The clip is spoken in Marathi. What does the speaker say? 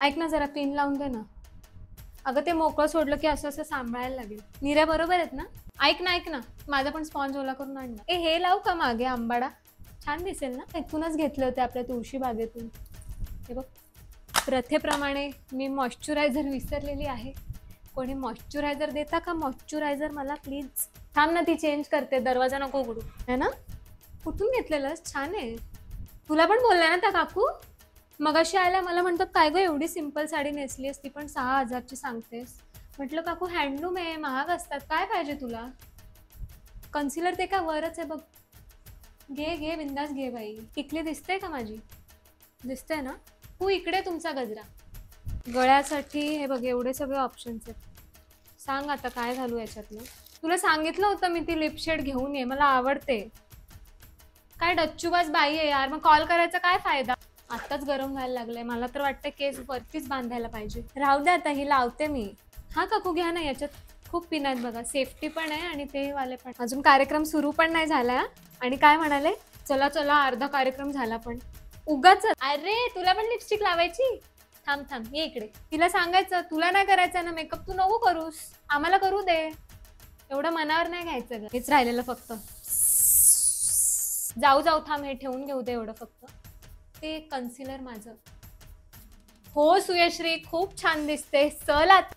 ऐक ना, जरा पिन लावून दे ना. अगं ते मोकळं सोडलं की असं असं सांभाळायला लागेल. निऱ्या बरोबर आहेत ना? ऐक ना, माझा पण स्पॉन्ज ओला करून आण ना. हे लावू का मागे आंबाडा? छान दिसेल ना? इथूनच घेतले होते आपल्या तुळशी बागेतून. हे बघ, प्रथेप्रमाणे मी मॉइश्चरायझर विसरलेली आहे. कोणी मॉइश्चरायझर देता का? मॉइश्चरायझर मला प्लीज. थांब ना, ती चेंज करते. दरवाजा नको उघडू. है ना? कुठून घेतलेलं? छान आहे. तुला पण बोलल्या ना त्या काकू? मगाशी आयला मला म्हणतात, काय गं एवढी सिंपल साडी नेसली असती पण 6,000ची सांगतेस. म्हटलं काकू हँडलूम आहे, महाग असतात, काय पाहिजे तुला? कन्सिलर ते का वरच आहे बघ. घे घे, बिंदास घे बाई. टिकली दिसते का माझी? दिसते ना? तू इकडे तुमचा गजरा. गळ्यासाठी हे बघ एवढे सगळे ऑप्शन्स आहेत. सांग आता काय घालू याच्यातलं? तुला सांगितलं होतं मी ती लिप शेड घेऊन ये, मला आवडते. काय डच्चूबाज बाई आहे यार, मग कॉल करायचा काय फायदा? आताच गरम व्हायला लागलंय, मला तर वाटतं केस वरतीच बांधायला पाहिजे. राहू दे आता, ही लावते मी. हा काकू घ्या ना, याच्यात खूप पिन आहेत बघा, सेफ्टी पण आहे आणि ते वाले पण. अजून कार्यक्रम सुरू पण नाही झाला आणि काय म्हणाले, चला चला अर्धा कार्यक्रम झाला पण. उगाच. अरे तुला पण लिपस्टिक लावायची? थांब थांब, ये इकडे. तिला सांगायचं तुला नाही करायचं ना मेकअप, तू नको करूस, आम्हाला करू दे. एवढं मनावर नाही घ्यायचं ग. हेच राहिलेलं फक्त. जाऊ जाऊ, थांब हे ठेवून घेऊ दे एवढं फक्त. ते कन्सिलर माझं. हो सुयश्री, खूप छान दिसते. चल आता.